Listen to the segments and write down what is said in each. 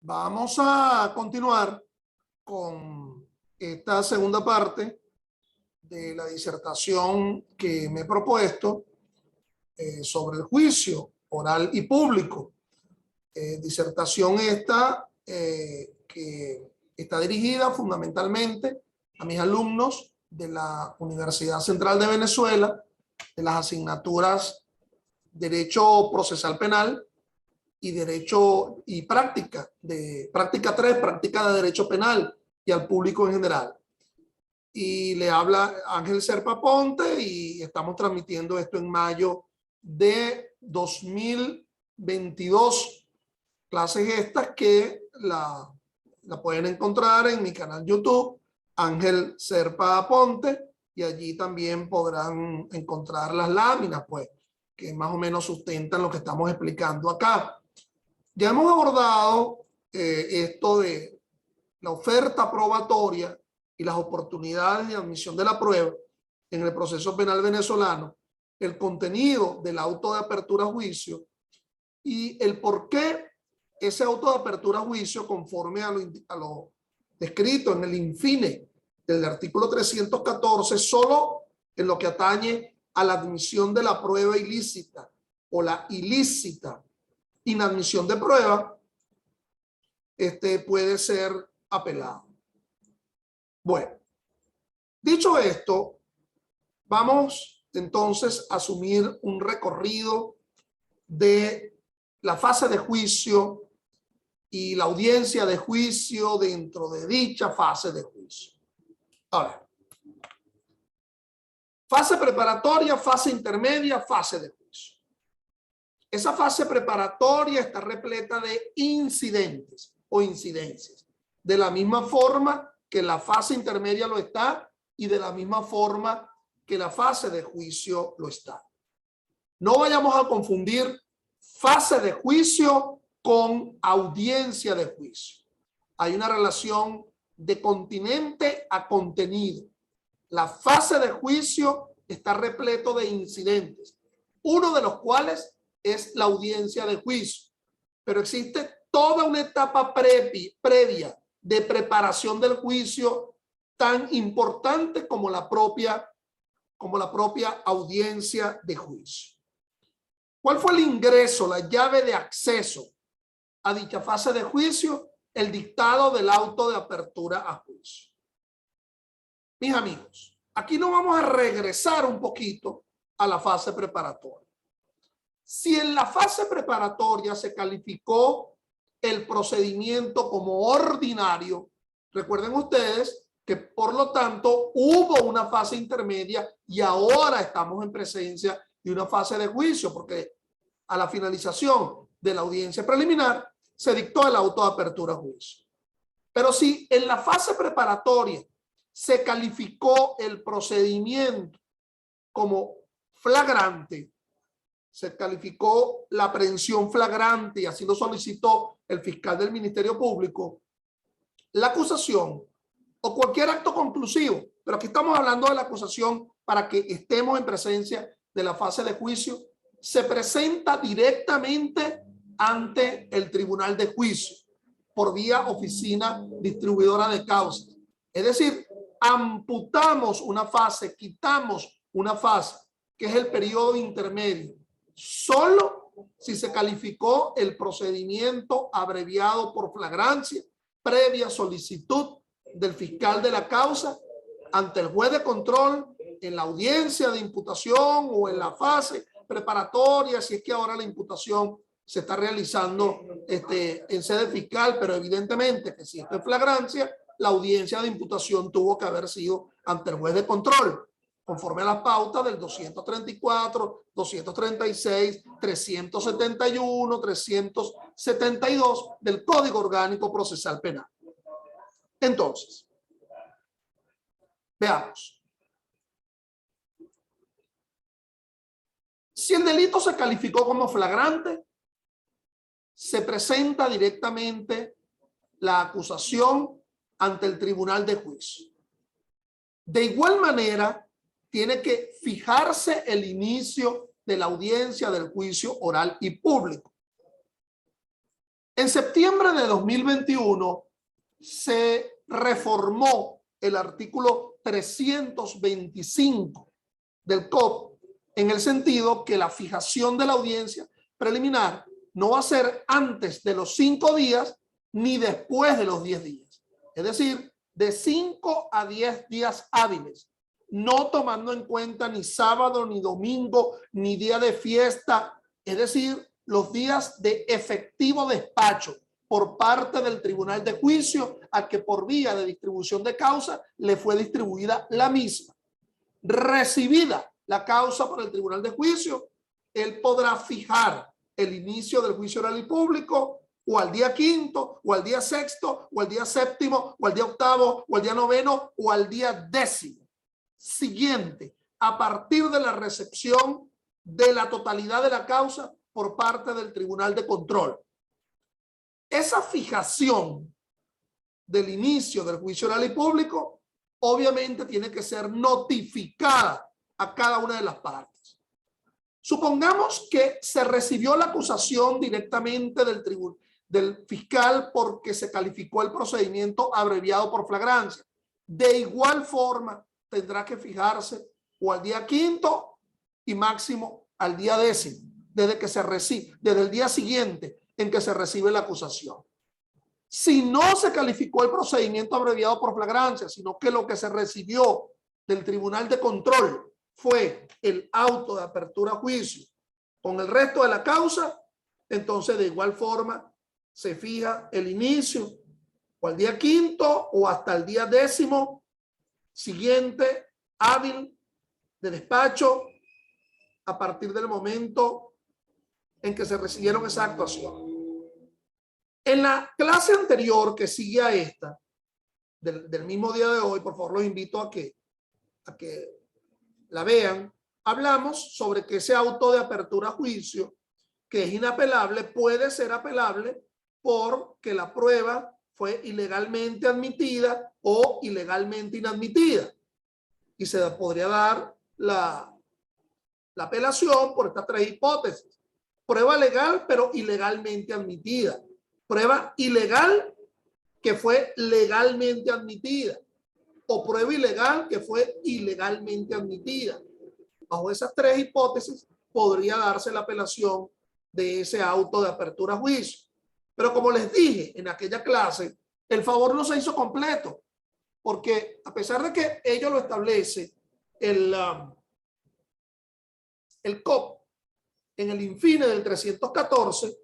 Vamos a continuar con esta segunda parte de la disertación que me he propuesto sobre el juicio oral y público. Disertación esta que está dirigida fundamentalmente a mis alumnos de la Universidad Central de Venezuela, de las asignaturas Derecho Procesal Penal y Derecho y Práctica, de Práctica 3, Práctica de Derecho Penal, y al público en general. Y le habla Ángel Serpa Ponte y estamos transmitiendo esto en mayo de 2022. Clases estas que la pueden encontrar en mi canal YouTube, Ángel Serpa Ponte, y allí también podrán encontrar las láminas, pues, que más o menos sustentan lo que estamos explicando acá. Ya hemos abordado esto de la oferta probatoria y las oportunidades de admisión de la prueba en el proceso penal venezolano, el contenido del auto de apertura a juicio y el por qué ese auto de apertura a juicio, conforme a lo descrito en el infine del artículo 314, solo en lo que atañe a la admisión de la prueba ilícita o la ilícita inadmisión de prueba, puede ser apelado. Bueno, dicho esto, vamos entonces a asumir un recorrido de la fase de juicio y la audiencia de juicio dentro de dicha fase de juicio. Ahora, fase preparatoria, fase intermedia, fase de juicio. Esa fase preparatoria está repleta de incidentes o incidencias, de la misma forma que la fase intermedia lo está y de la misma forma que la fase de juicio lo está. No vayamos a confundir fase de juicio con audiencia de juicio. Hay una relación de continente a contenido. La fase de juicio está repleto de incidentes, uno de los cuales es la audiencia de juicio, pero existe toda una etapa previa de preparación del juicio tan importante como la propia audiencia de juicio. ¿Cuál fue el ingreso, la llave de acceso a dicha fase de juicio? El dictado del auto de apertura a juicio. Mis amigos, aquí nos vamos a regresar un poquito a la fase preparatoria. Si en la fase preparatoria se calificó el procedimiento como ordinario, recuerden ustedes que por lo tanto hubo una fase intermedia y ahora estamos en presencia de una fase de juicio, porque a la finalización de la audiencia preliminar se dictó el auto de apertura a juicio. Pero si en la fase preparatoria se calificó el procedimiento como flagrante, se calificó la aprehensión flagrante y así lo solicitó el fiscal del Ministerio Público, la acusación o cualquier acto conclusivo, pero aquí estamos hablando de la acusación para que estemos en presencia de la fase de juicio, se presenta directamente ante el tribunal de juicio por vía oficina distribuidora de causas. Es decir, amputamos una fase, quitamos una fase, que es el periodo intermedio, solo si se calificó el procedimiento abreviado por flagrancia previa solicitud del fiscal de la causa ante el juez de control en la audiencia de imputación o en la fase preparatoria, si es que ahora la imputación se está realizando en sede fiscal, pero evidentemente que si esto es flagrancia, la audiencia de imputación tuvo que haber sido ante el juez de control, conforme a las pautas del 234, 236, 371, 372 del Código Orgánico Procesal Penal. Entonces, veamos. Si el delito se calificó como flagrante, se presenta directamente la acusación ante el tribunal de juicio. De igual manera, tiene que fijarse el inicio de la audiencia del juicio oral y público. En septiembre de 2021 se reformó el artículo 325 del COP en el sentido que la fijación de la audiencia preliminar no va a ser antes de los 5 días ni después de los 10 días. Es decir, de 5 a 10 días hábiles, no tomando en cuenta ni sábado, ni domingo, ni día de fiesta, es decir, los días de efectivo despacho por parte del tribunal de juicio a que por vía de distribución de causa le fue distribuida la misma. Recibida la causa por el tribunal de juicio, él podrá fijar el inicio del juicio oral y público o al día 5º, o al día 6º, o al día 7º, o al día 8º, o al día 9º, o al día 10º siguiente, a partir de la recepción de la totalidad de la causa por parte del tribunal de control. Esa fijación del inicio del juicio oral y público obviamente tiene que ser notificada a cada una de las partes. Supongamos que se recibió la acusación directamente del fiscal porque se calificó el procedimiento abreviado por flagrancia. De igual forma, tendrá que fijarse o al día 5º y máximo al día 10º, desde el día siguiente en que se recibe la acusación. Si no se calificó el procedimiento abreviado por flagrancia, sino que lo que se recibió del tribunal de control fue el auto de apertura a juicio con el resto de la causa, entonces de igual forma se fija el inicio o al día 5º o hasta el día 10º siguiente hábil de despacho a partir del momento en que se recibieron esa actuación. En la clase anterior que sigue a esta, del mismo día de hoy, por favor los invito a que la vean, hablamos sobre que ese auto de apertura a juicio, que es inapelable, puede ser apelable porque la prueba fue ilegalmente admitida o ilegalmente inadmitida. Y se podría dar la apelación por estas 3 hipótesis. Prueba legal, pero ilegalmente admitida. Prueba ilegal que fue legalmente admitida. O prueba ilegal que fue ilegalmente admitida. Bajo esas 3 hipótesis podría darse la apelación de ese auto de apertura a juicio. Pero como les dije en aquella clase, el favor no se hizo completo, porque a pesar de que ello lo establece el COP en el infine del 314,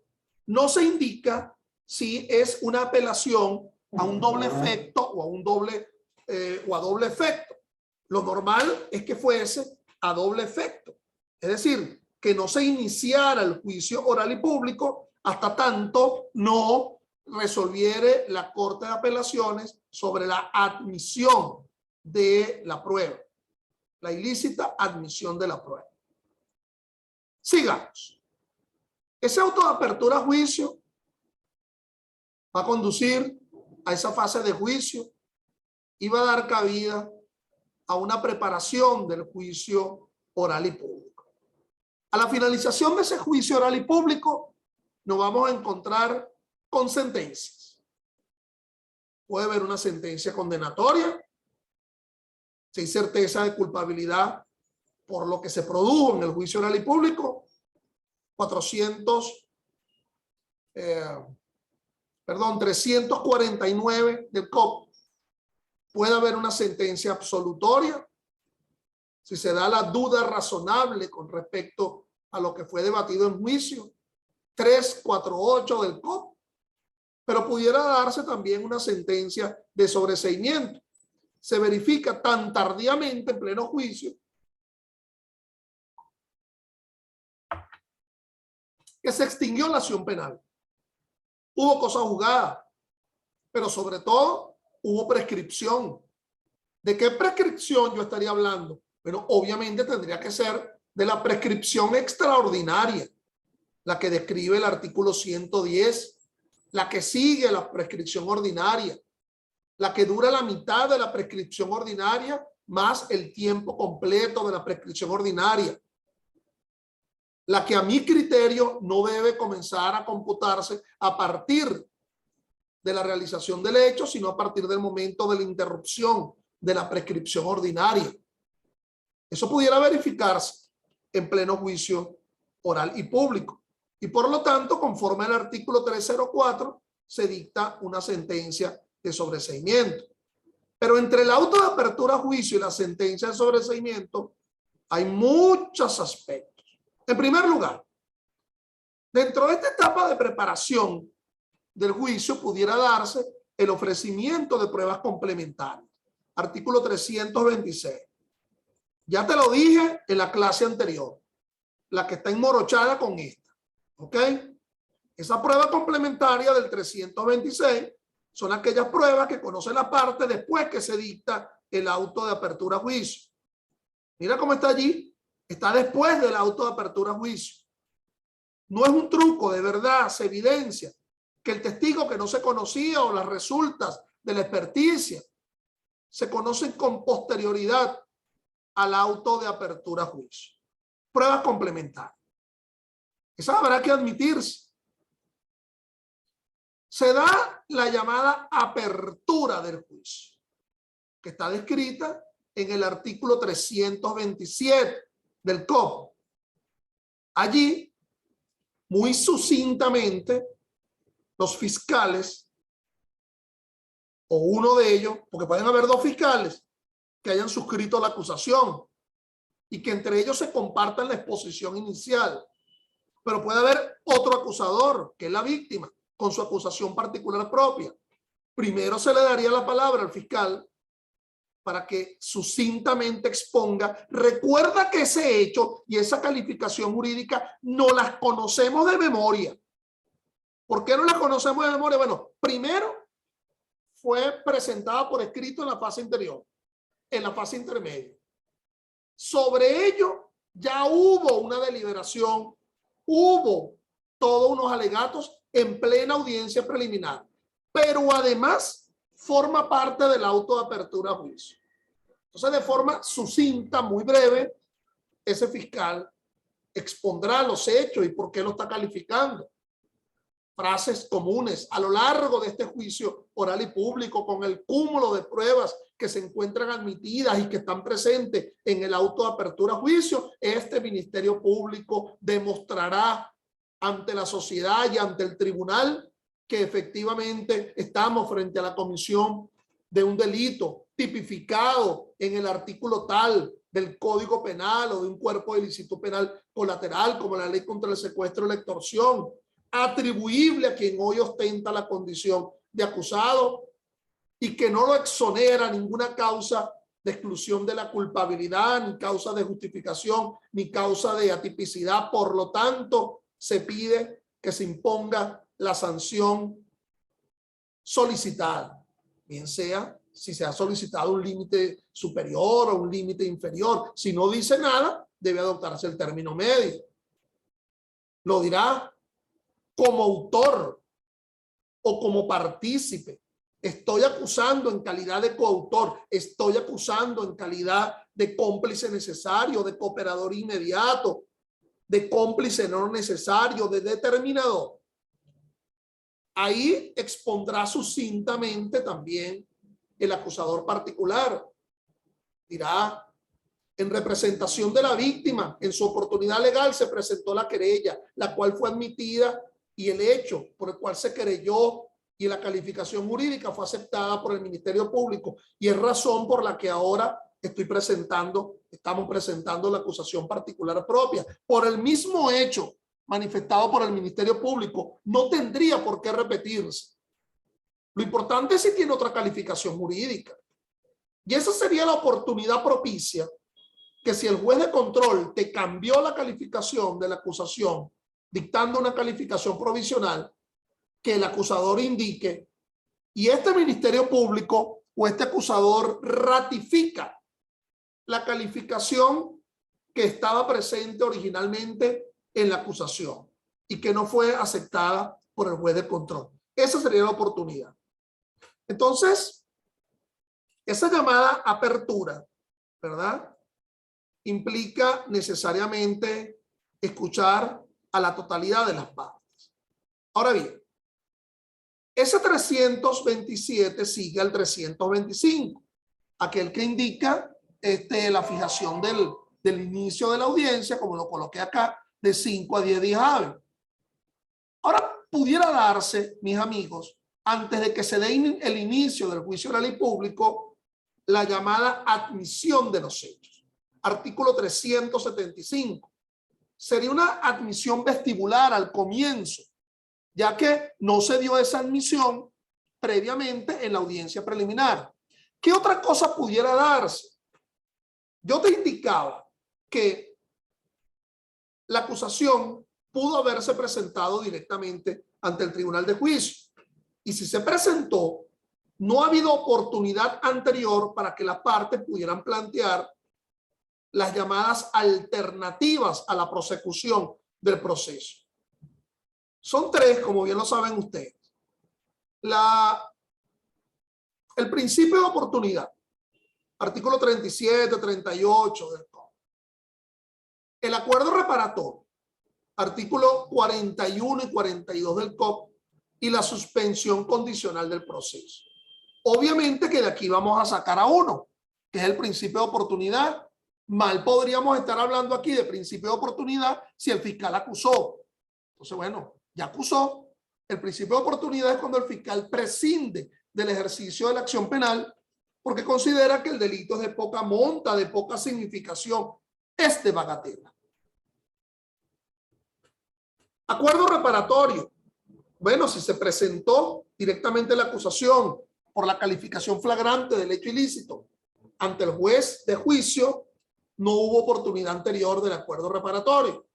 no se indica si es una apelación a un doble efecto o a doble efecto. Lo normal es que fuese a doble efecto, es decir, que no se iniciara el juicio oral y público hasta tanto no resolviere la Corte de Apelaciones sobre la admisión de la prueba, la ilícita admisión de la prueba. Sigamos. Ese auto de apertura a juicio va a conducir a esa fase de juicio y va a dar cabida a una preparación del juicio oral y público. A la finalización de ese juicio oral y público nos vamos a encontrar con sentencias. Puede haber una sentencia condenatoria, si hay certeza de culpabilidad por lo que se produjo en el juicio oral y público, 349 del COP. Puede haber una sentencia absolutoria si se da la duda razonable con respecto a lo que fue debatido en juicio, 348 del COP. Pero pudiera darse también una sentencia de sobreseimiento. Se verifica tan tardíamente en pleno juicio que se extinguió la acción penal. Hubo cosa juzgada, pero sobre todo hubo prescripción. ¿De qué prescripción yo estaría hablando? Bueno, obviamente tendría que ser de la prescripción extraordinaria, la que describe el artículo 110, la que sigue la prescripción ordinaria, la que dura la mitad de la prescripción ordinaria más el tiempo completo de la prescripción ordinaria. la que a mi criterio no debe comenzar a computarse a partir de la realización del hecho, sino a partir del momento de la interrupción de la prescripción ordinaria. Eso pudiera verificarse en pleno juicio oral y público. Y por lo tanto, conforme al artículo 304, se dicta una sentencia de sobreseimiento. Pero entre el auto de apertura a juicio y la sentencia de sobreseimiento hay muchos aspectos. En primer lugar, dentro de esta etapa de preparación del juicio pudiera darse el ofrecimiento de pruebas complementarias. Artículo 326. Ya te lo dije en la clase anterior, la que está enmorochada con esta. ¿Ok? Esa prueba complementaria del 326 son aquellas pruebas que conoce la parte después que se dicta el auto de apertura a juicio. Mira cómo está allí. Está después del auto de apertura a juicio. No es un truco, de verdad, se evidencia que el testigo que no se conocía o las resultas de la experticia se conocen con posterioridad al auto de apertura a juicio. Pruebas complementarias. Esa habrá que admitirse. Se da la llamada apertura del juicio, que está descrita en el artículo 327 del COP. Allí, muy sucintamente, los fiscales, o uno de ellos, porque pueden haber dos fiscales que hayan suscrito la acusación y que entre ellos se compartan la exposición inicial, pero puede haber otro acusador, que es la víctima, con su acusación particular propia. Primero se le daría la palabra al fiscal para que sucintamente exponga. Recuerda que ese hecho y esa calificación jurídica no las conocemos de memoria. ¿Por qué no las conocemos de memoria? Bueno, primero fue presentada por escrito en la fase interior, en la fase intermedia. Sobre ello ya hubo una deliberación, hubo todos unos alegatos en plena audiencia preliminar, pero además forma parte del auto de apertura a juicio. Entonces, de forma sucinta, muy breve, ese fiscal expondrá los hechos y por qué lo está calificando. Frases comunes a lo largo de este juicio oral y público, con el cúmulo de pruebas que se encuentran admitidas y que están presentes en el auto de apertura a juicio, este Ministerio Público demostrará ante la sociedad y ante el tribunal que efectivamente estamos frente a la comisión de un delito tipificado en el artículo tal del Código Penal o de un cuerpo de ilícito penal colateral, como la ley contra el secuestro y la extorsión, atribuible a quien hoy ostenta la condición de acusado y que no lo exonera ninguna causa de exclusión de la culpabilidad, ni causa de justificación, ni causa de atipicidad. Por lo tanto, se pide que se imponga la sanción solicitada, bien sea si se ha solicitado un límite superior o un límite inferior. Si no dice nada, debe adoptarse el término medio. Lo dirá como autor o como partícipe. Estoy acusando en calidad de coautor, estoy acusando en calidad de cómplice necesario, de cooperador inmediato, de cómplice no necesario, de determinador. Ahí expondrá sucintamente también el acusador particular. Dirá: en representación de la víctima, en su oportunidad legal se presentó la querella, la cual fue admitida, y el hecho por el cual se querelló y la calificación jurídica fue aceptada por el Ministerio Público, y es razón por la que ahora estamos presentando la acusación particular propia. Por el mismo hecho manifestado por el Ministerio Público, no tendría por qué repetirse. Lo importante es si tiene otra calificación jurídica. Y esa sería la oportunidad propicia, que si el juez de control te cambió la calificación de la acusación, dictando una calificación provisional, que el acusador indique, y este Ministerio Público o este acusador ratifica la calificación que estaba presente originalmente en la acusación y que no fue aceptada por el juez de control. Esa sería la oportunidad. Entonces, esa llamada apertura, ¿verdad?, implica necesariamente escuchar a la totalidad de las partes. Ahora bien, ese 327 sigue al 325, aquel que indica la fijación del inicio de la audiencia, como lo coloqué acá, de 5 a 10 días hábiles. Ahora, pudiera darse, mis amigos, antes de que se dé el inicio del juicio oral y público, la llamada admisión de los hechos. Artículo 375. Sería una admisión vestibular al comienzo, ya que no se dio esa admisión previamente en la audiencia preliminar. ¿Qué otra cosa pudiera darse? Yo te indicaba que la acusación pudo haberse presentado directamente ante el tribunal de juicio. Y si se presentó, no ha habido oportunidad anterior para que las partes pudieran plantear las llamadas alternativas a la prosecución del proceso. Son tres, como bien lo saben ustedes. El principio de oportunidad, artículo 37, 38 del Código. El acuerdo reparatorio, artículo 41 y 42 del COP, y la suspensión condicional del proceso. Obviamente que de aquí vamos a sacar a uno, que es el principio de oportunidad. Mal podríamos estar hablando aquí de principio de oportunidad si el fiscal acusó. Entonces, bueno, ya acusó. El principio de oportunidad es cuando el fiscal prescinde del ejercicio de la acción penal porque considera que el delito es de poca monta, de poca significación, es de bagatela. Acuerdo reparatorio. Bueno, si se presentó directamente la acusación por la calificación flagrante del hecho ilícito ante el juez de juicio, no hubo oportunidad anterior del acuerdo reparatorio.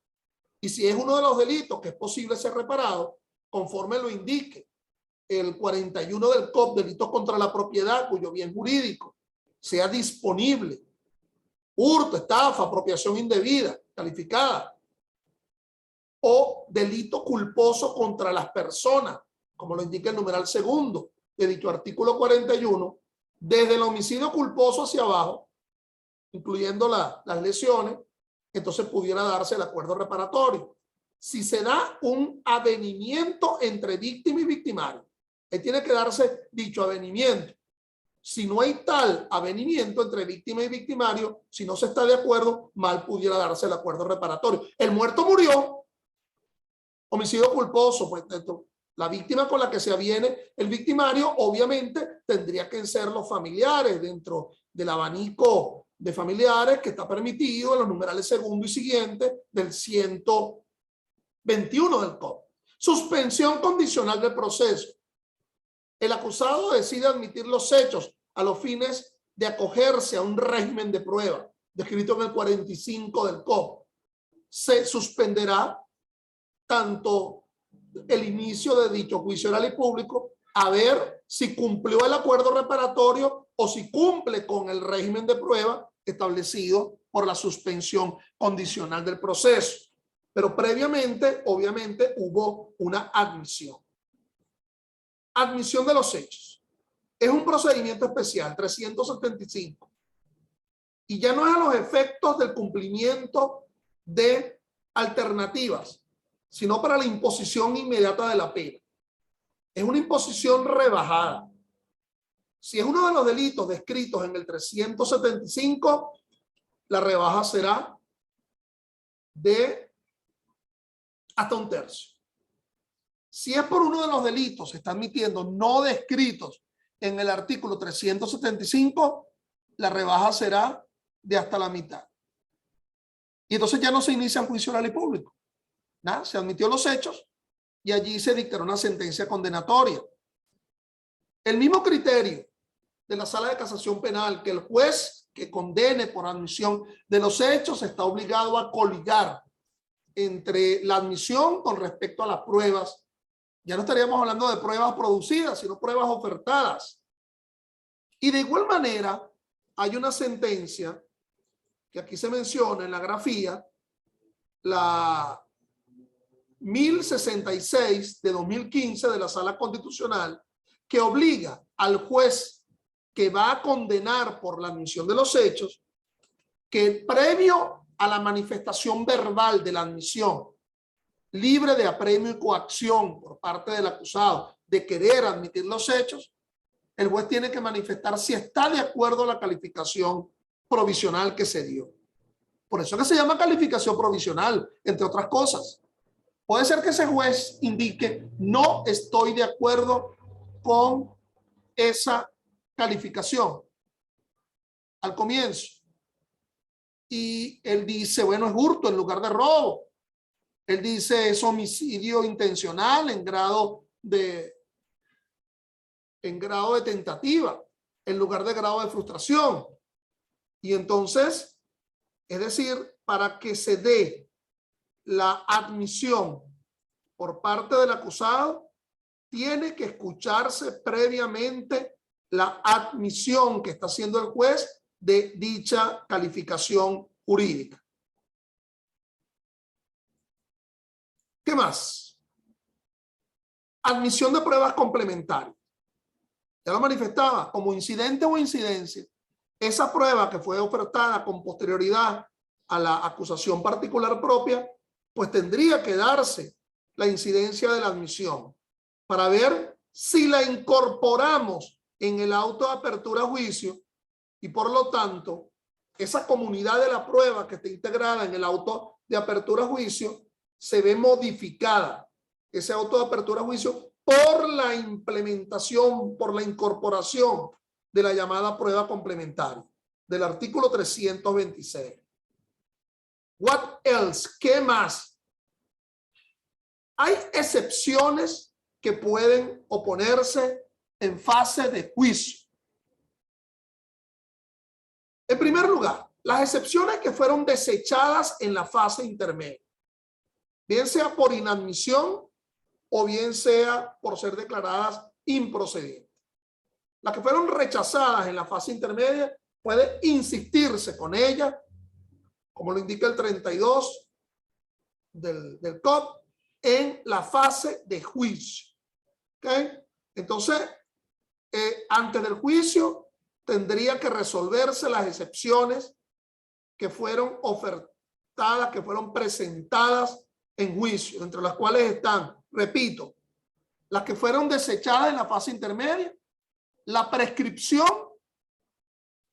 Y si es uno de los delitos que es posible ser reparado, conforme lo indique el 41 del COP, delitos contra la propiedad cuyo bien jurídico sea disponible, hurto, estafa, apropiación indebida, calificada, o delito culposo contra las personas, como lo indica el numeral segundo de dicho artículo 41, desde el homicidio culposo hacia abajo, incluyendo las lesiones, entonces pudiera darse el acuerdo reparatorio. Si se da un avenimiento entre víctima y victimario, tiene que darse dicho avenimiento. Si no hay tal avenimiento entre víctima y victimario, si no se está de acuerdo, mal pudiera darse el acuerdo reparatorio. El muerto murió, homicidio culposo, pues la víctima con la que se aviene el victimario, obviamente tendría que ser los familiares dentro del abanico de familiares que está permitido en los numerales segundo y siguiente del 121 del COP. Suspensión condicional del proceso. El acusado decide admitir los hechos a los fines de acogerse a un régimen de prueba descrito en el 45 del COP. Se suspenderá tanto el inicio de dicho juicio oral y público a ver si cumplió el acuerdo reparatorio o si cumple con el régimen de prueba establecido por la suspensión condicional del proceso. Pero previamente, obviamente, hubo una admisión. Admisión de los hechos. Es un procedimiento especial, 375. Y ya no es a los efectos del cumplimiento de alternativas, sino para la imposición inmediata de la pena. Es una imposición rebajada. Si es uno de los delitos descritos en el 375, la rebaja será de hasta un tercio. Si es por uno de los delitos, se está admitiendo, no descritos en el artículo 375, la rebaja será de hasta la mitad. Y entonces ya no se inicia un juicio oral y público. Nada, se admitió los hechos y allí se dictará una sentencia condenatoria. El mismo criterio de la Sala de Casación Penal, que el juez que condene por admisión de los hechos está obligado a coligar entre la admisión con respecto a las pruebas. Ya no estaríamos hablando de pruebas producidas, sino pruebas ofertadas. Y de igual manera, hay una sentencia que aquí se menciona en la grafía, la 1066 de 2015 de la Sala Constitucional, que obliga al juez que va a condenar por la admisión de los hechos que previo a la manifestación verbal de la admisión, libre de apremio y coacción por parte del acusado de querer admitir los hechos, el juez tiene que manifestar si está de acuerdo a la calificación provisional que se dio. Por eso que se llama calificación provisional, entre otras cosas. Puede ser que ese juez indique: no estoy de acuerdo con esa calificación al comienzo. Y él dice, bueno, es hurto en lugar de robo. Él dice, es homicidio intencional en grado de tentativa, en lugar de grado de frustración. Y entonces, es decir, para que se dé la admisión por parte del acusado, tiene que escucharse previamente la admisión que está haciendo el juez de dicha calificación jurídica. ¿Qué más? Admisión de pruebas complementarias. Ya lo manifestaba, como incidente o incidencia, esa prueba que fue ofertada con posterioridad a la acusación particular propia, pues tendría que darse la incidencia de la admisión para ver si la incorporamos en el auto de apertura a juicio y por lo tanto esa comunidad de la prueba que está integrada en el auto de apertura a juicio se ve modificada, ese auto de apertura a juicio, por la implementación, por la incorporación de la llamada prueba complementaria del artículo 326. What else? ¿Qué más? Hay excepciones que pueden oponerse en fase de juicio. En primer lugar, las excepciones que fueron desechadas en la fase intermedia, bien sea por inadmisión o bien sea por ser declaradas improcedentes. Las que fueron rechazadas en la fase intermedia, puede insistirse con ellas, como lo indica el 32 del COP, en la fase de juicio. ¿Okay? Entonces, antes del juicio, tendría que resolverse las excepciones que fueron ofertadas, que fueron presentadas en juicio, entre las cuales están, repito, las que fueron desechadas en la fase intermedia, la prescripción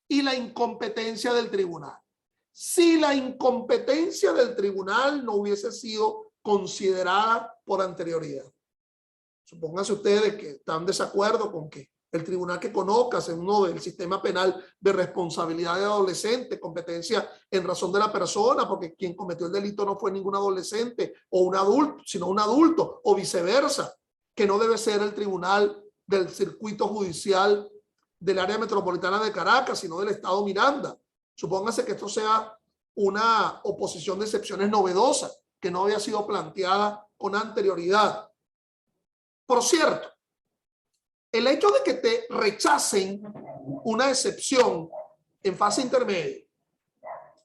y la incompetencia del tribunal. Si la incompetencia del tribunal no hubiese sido considerada por anterioridad. Supónganse ustedes que están de desacuerdo con que el tribunal que conozca en uno del sistema penal de responsabilidad de adolescente, competencia en razón de la persona, porque quien cometió el delito no fue ningún adolescente o un adulto, sino un adulto, o viceversa, que no debe ser el tribunal del circuito judicial del área metropolitana de Caracas, sino del estado Miranda. Supóngase que esto sea una oposición de excepciones novedosa que no había sido planteada con anterioridad. Por cierto, el hecho de que te rechacen una excepción en fase intermedia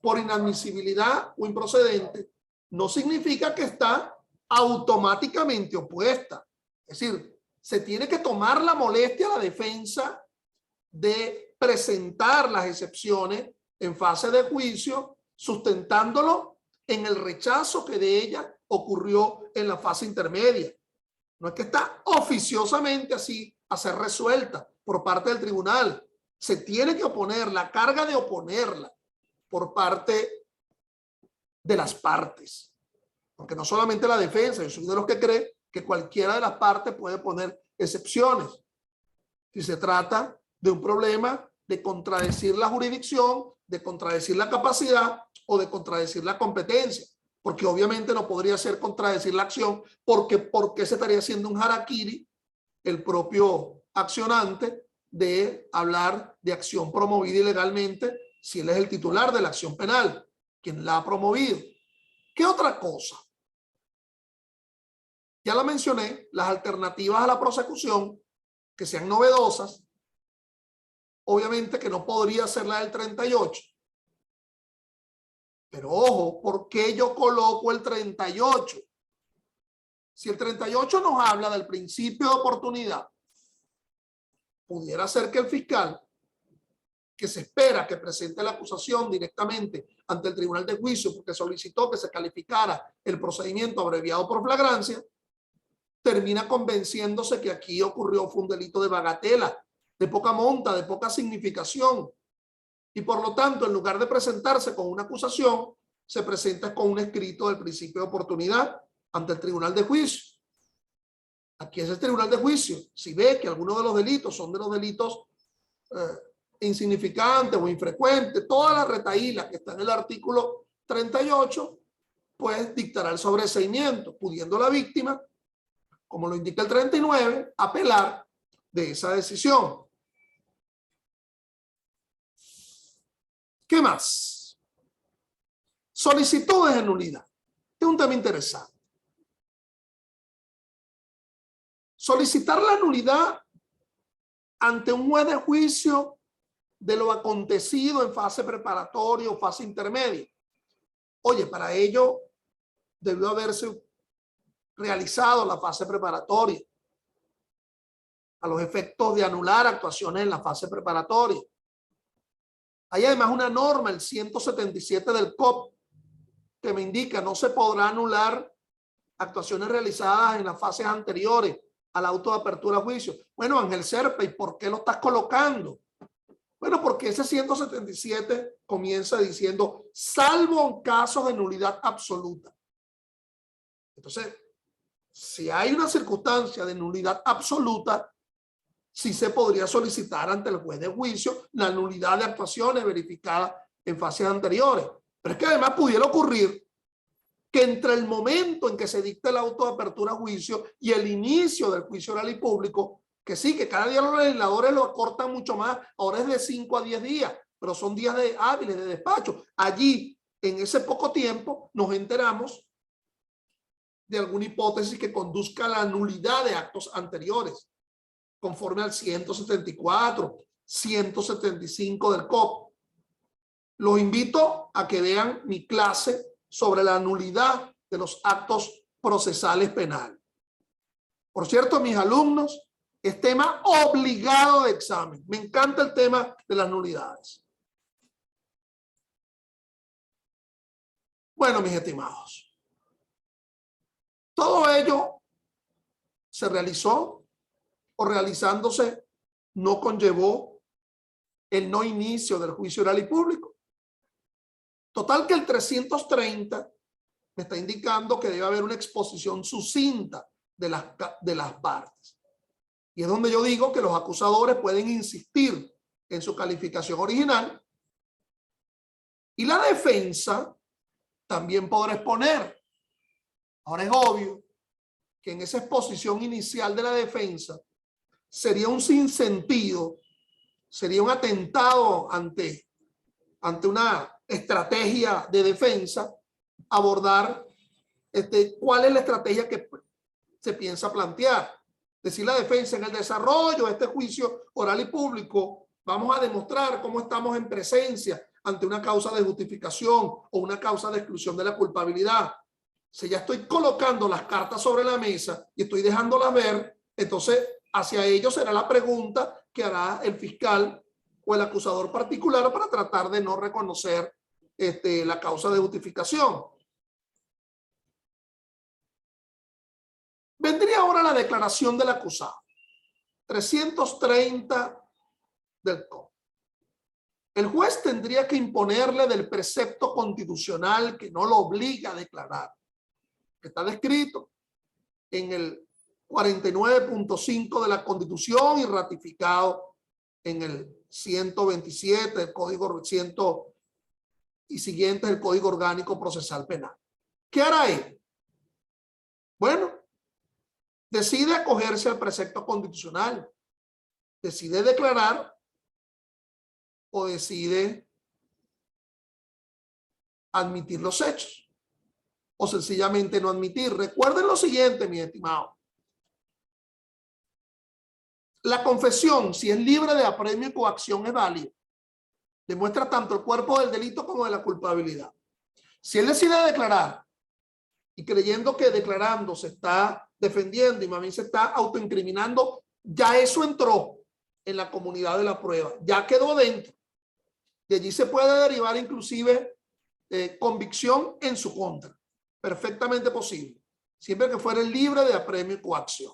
por inadmisibilidad o improcedente no significa que está automáticamente opuesta. Es decir, se tiene que tomar la molestia a la defensa de presentar las excepciones en fase de juicio, sustentándolo en el rechazo que de ella ocurrió en la fase intermedia. No es que está oficiosamente así a ser resuelta por parte del tribunal. Se tiene que oponer, la carga de oponerla por parte de las partes. Porque no solamente la defensa, yo soy de los que cree que cualquiera de las partes puede poner excepciones. Si se trata de un problema de contradecir la jurisdicción, de contradecir la capacidad o de contradecir la competencia. Porque obviamente no podría ser contradecir la acción, porque se estaría haciendo un harakiri el propio accionante de hablar de acción promovida ilegalmente si él es el titular de la acción penal, quien la ha promovido. ¿Qué otra cosa? Ya la mencioné, las alternativas a la prosecución que sean novedosas, obviamente que no podría ser la del 38. Pero ojo, ¿por qué yo coloco el 38? Si el 38 nos habla del principio de oportunidad, pudiera ser que el fiscal que se espera que presente la acusación directamente ante el tribunal de juicio porque solicitó que se calificara el procedimiento abreviado por flagrancia, termina convenciéndose que aquí fue un delito de bagatela, de poca monta, de poca significación. Y por lo tanto, en lugar de presentarse con una acusación, se presenta con un escrito del principio de oportunidad ante el tribunal de juicio. Aquí es el tribunal de juicio. Si ve que algunos de los delitos son de los delitos insignificantes o infrecuentes, toda la retahíla que está en el artículo 38, pues dictará el sobreseimiento, pudiendo la víctima, como lo indica el 39, apelar de esa decisión. ¿Qué más? Solicitudes de nulidad. Es un tema interesante. Solicitar la nulidad ante un juez de juicio de lo acontecido en fase preparatoria o fase intermedia. Oye, para ello debió haberse realizado la fase preparatoria a los efectos de anular actuaciones en la fase preparatoria. Hay además una norma, el 177 del COP, que me indica no se podrá anular actuaciones realizadas en las fases anteriores al auto de apertura a juicio. Bueno, Ángel Serpa, ¿y por qué lo estás colocando? Bueno, porque ese 177 comienza diciendo, salvo en casos de nulidad absoluta. Entonces, si hay una circunstancia de nulidad absoluta, sí se podría solicitar ante el juez de juicio la nulidad de actuaciones verificadas en fases anteriores. Pero es que además pudiera ocurrir que entre el momento en que se dicta el auto de apertura a juicio y el inicio del juicio oral y público, que sí, que cada día los legisladores lo acortan mucho más, ahora es de 5 a 10 días, pero son días hábiles de despacho. Allí, en ese poco tiempo, nos enteramos de alguna hipótesis que conduzca a la nulidad de actos anteriores, conforme al 174, 175 del COP. Los invito a que vean mi clase sobre la nulidad de los actos procesales penales. Por cierto, mis alumnos, es tema obligado de examen. Me encanta el tema de las nulidades. Bueno, mis estimados, todo ello se realizó o realizándose no conllevó el no inicio del juicio oral y público. Total que el 330 me está indicando que debe haber una exposición sucinta de las partes. Y es donde yo digo que los acusadores pueden insistir en su calificación original y la defensa también podrá exponer. Ahora es obvio que en esa exposición inicial de la defensa sería un sinsentido, sería un atentado ante una estrategia de defensa, abordar cuál es la estrategia que se piensa plantear. Decir la defensa, en el desarrollo de este juicio oral y público, vamos a demostrar cómo estamos en presencia ante una causa de justificación o una causa de exclusión de la culpabilidad. Si ya estoy colocando las cartas sobre la mesa y estoy dejándolas ver, entonces hacia ello será la pregunta que hará el fiscal o el acusador particular para tratar de no reconocer la causa de justificación. Vendría ahora la declaración del acusado. 330 del COP. El juez tendría que imponerle del precepto constitucional que no lo obliga a declarar, que está descrito en el 49.5 de la Constitución y ratificado en el 127 del Código 100 y siguientes del Código Orgánico Procesal Penal. ¿Qué hará él? Bueno, decide acogerse al precepto constitucional, decide declarar o decide admitir los hechos o sencillamente no admitir. Recuerden lo siguiente, mi estimado. La confesión, si es libre de apremio y coacción, es válida. Demuestra tanto el cuerpo del delito como de la culpabilidad. Si él decide declarar y creyendo que declarando se está defendiendo y más bien se está autoincriminando, ya eso entró en la comunidad de la prueba, ya quedó dentro. De allí se puede derivar inclusive convicción en su contra. Perfectamente posible, siempre que fuera libre de apremio y coacción.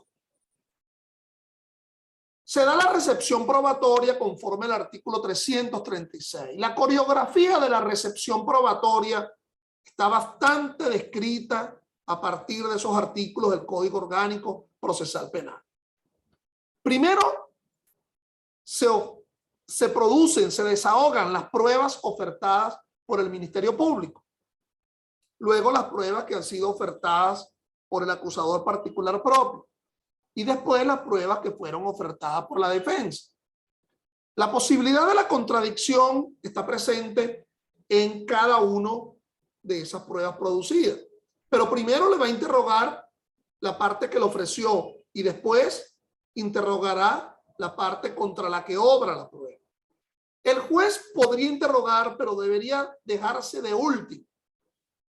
Se da la recepción probatoria conforme al artículo 336. La coreografía de la recepción probatoria está bastante descrita a partir de esos artículos del Código Orgánico Procesal Penal. Primero, se producen, se desahogan las pruebas ofertadas por el Ministerio Público. Luego las pruebas que han sido ofertadas por el acusador particular propio. Y después las pruebas que fueron ofertadas por la defensa. La posibilidad de la contradicción está presente en cada uno de esas pruebas producidas. Pero primero le va a interrogar la parte que le ofreció y después interrogará la parte contra la que obra la prueba. El juez podría interrogar, pero debería dejarse de último.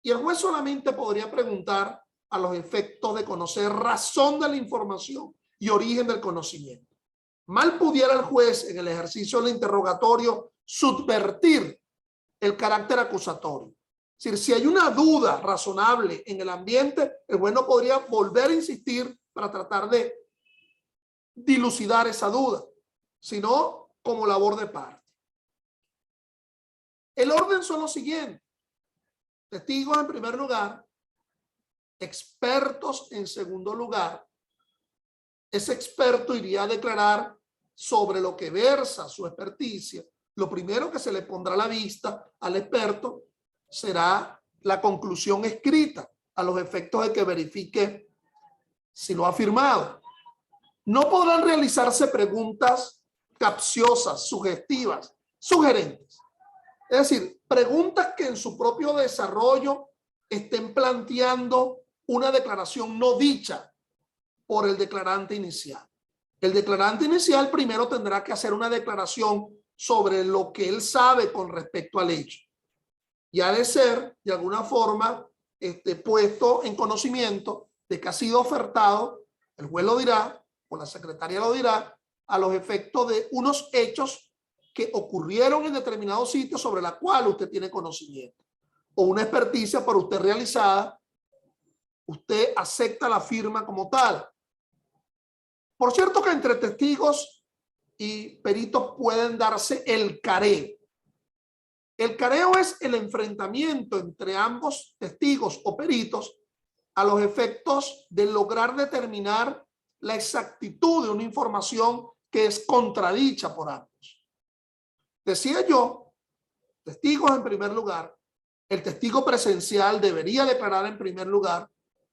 Y el juez solamente podría preguntar a los efectos de conocer razón de la información y origen del conocimiento. Mal pudiera el juez en el ejercicio del interrogatorio subvertir el carácter acusatorio. Es decir, si hay una duda razonable en el ambiente, el juez no podría volver a insistir para tratar de dilucidar esa duda, sino como labor de parte. El orden son los siguientes: testigos en primer lugar, expertos en segundo lugar. Ese experto iría a declarar sobre lo que versa su experticia. Lo primero que se le pondrá a la vista al experto será la conclusión escrita a los efectos de que verifique si lo ha firmado. No podrán realizarse preguntas capciosas, sugestivas, sugerentes. Es decir, preguntas que en su propio desarrollo estén planteando una declaración no dicha por el declarante inicial. El declarante inicial primero tendrá que hacer una declaración sobre lo que él sabe con respecto al hecho. Y ha de ser, de alguna forma, puesto en conocimiento de que ha sido ofertado, el juez lo dirá, o la secretaria lo dirá, a los efectos de unos hechos que ocurrieron en determinado sitio sobre la cual usted tiene conocimiento. O una experticia por usted realizada, usted acepta la firma como tal. Por cierto que entre testigos y peritos pueden darse el careo. El careo es el enfrentamiento entre ambos testigos o peritos a los efectos de lograr determinar la exactitud de una información que es contradicha por ambos. Decía yo, testigos en primer lugar, el testigo presencial debería declarar en primer lugar,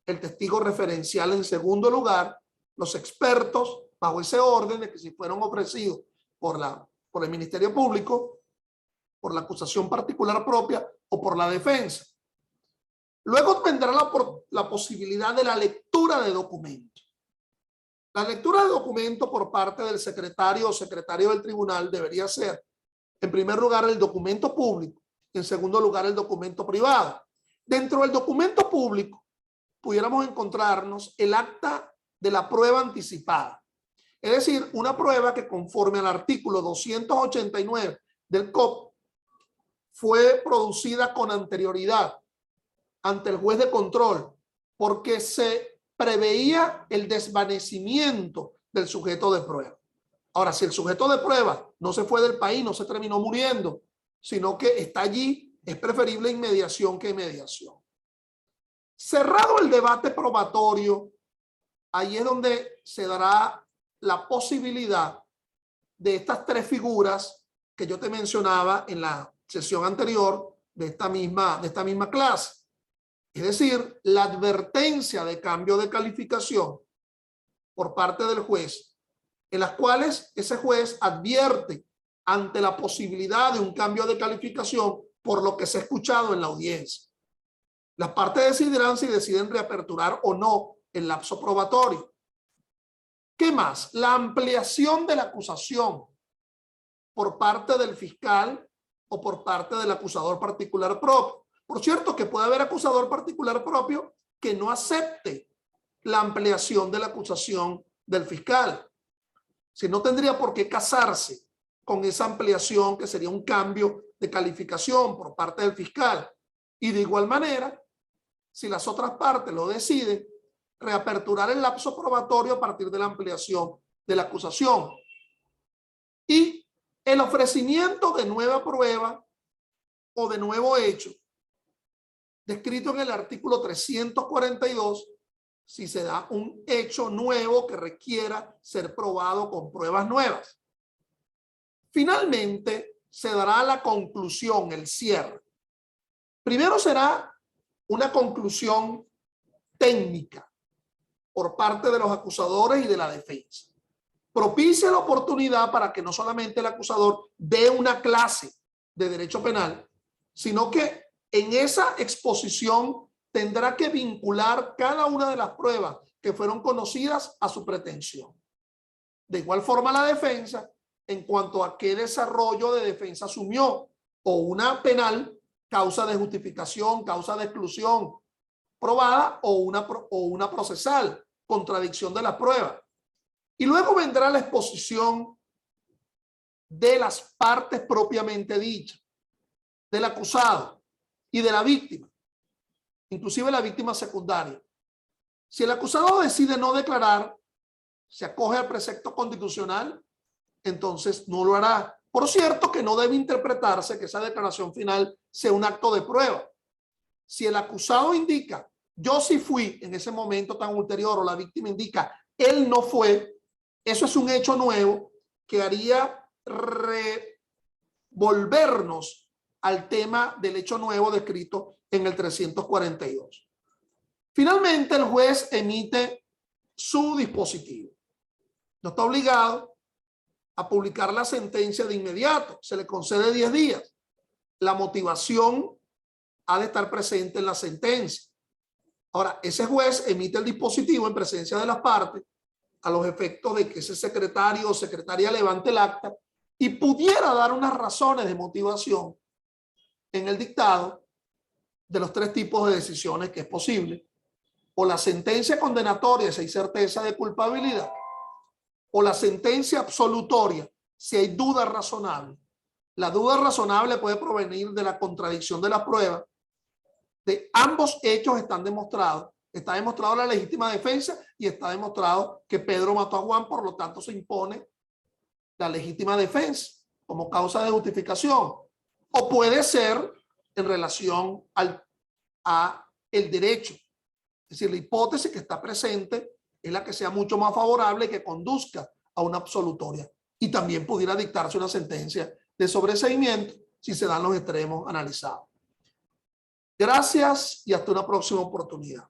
el testigo referencial en segundo lugar, los expertos bajo ese orden de que si fueron ofrecidos por el Ministerio Público, por la acusación particular propia o por la defensa. Luego vendrá la posibilidad de la lectura de documentos. La lectura de documentos por parte del secretario o secretario del tribunal debería ser, en primer lugar, el documento público, en segundo lugar, el documento privado. Dentro del documento público pudiéramos encontrarnos el acta de la prueba anticipada. Es decir, una prueba que conforme al artículo 289 del COP fue producida con anterioridad ante el juez de control porque se preveía el desvanecimiento del sujeto de prueba. Ahora, si el sujeto de prueba no se fue del país, no se terminó muriendo, sino que está allí, es preferible inmediación que mediación. Cerrado el debate probatorio, ahí es donde se dará la posibilidad de estas tres figuras que yo te mencionaba en la sesión anterior de esta misma clase. Es decir, la advertencia de cambio de calificación por parte del juez, en las cuales ese juez advierte ante la posibilidad de un cambio de calificación por lo que se ha escuchado en la audiencia. Las partes decidirán si deciden reaperturar o no el lapso probatorio. ¿Qué más? La ampliación de la acusación por parte del fiscal o por parte del acusador particular propio. Por cierto, que puede haber acusador particular propio que no acepte la ampliación de la acusación del fiscal. Si no tendría por qué casarse con esa ampliación, que sería un cambio de calificación por parte del fiscal. Y de igual manera, si las otras partes lo deciden, reaperturar el lapso probatorio a partir de la ampliación de la acusación. Y el ofrecimiento de nueva prueba o de nuevo hecho, descrito en el artículo 342, si se da un hecho nuevo que requiera ser probado con pruebas nuevas. Finalmente, se dará la conclusión, el cierre. Primero será una conclusión técnica por parte de los acusadores y de la defensa. Propicia la oportunidad para que no solamente el acusador dé una clase de derecho penal, sino que en esa exposición tendrá que vincular cada una de las pruebas que fueron conocidas a su pretensión. De igual forma la defensa, en cuanto a qué desarrollo de defensa asumió, o una penal, causa de justificación, causa de exclusión probada, o una procesal, contradicción de la prueba. Y luego vendrá la exposición de las partes propiamente dichas, del acusado y de la víctima, inclusive la víctima secundaria. Si el acusado decide no declarar, se acoge al precepto constitucional, entonces no lo hará. Por cierto, que no debe interpretarse que esa declaración final sea un acto de prueba. Si el acusado indica, yo sí fui en ese momento tan ulterior, o la víctima indica, él no fue, eso es un hecho nuevo que haría revolvernos al tema del hecho nuevo descrito en el 342. Finalmente, el juez emite su dispositivo. No está obligado a publicar la sentencia de inmediato. Se le concede 10 días. La motivación ha de estar presente en la sentencia. Ahora, ese juez emite el dispositivo en presencia de las partes a los efectos de que ese secretario o secretaria levante el acta y pudiera dar unas razones de motivación en el dictado de los 3 tipos de decisiones que es posible: o la sentencia condenatoria si hay certeza de culpabilidad, o la sentencia absolutoria si hay duda razonable. La duda razonable puede provenir de la contradicción de la prueba. De ambos hechos están demostrados. Está demostrado la legítima defensa y está demostrado que Pedro mató a Juan, por lo tanto se impone la legítima defensa como causa de justificación. O puede ser en relación a el derecho. Es decir, la hipótesis que está presente es la que sea mucho más favorable y que conduzca a una absolutoria. Y también pudiera dictarse una sentencia de sobreseimiento si se dan los extremos analizados. Gracias y hasta una próxima oportunidad.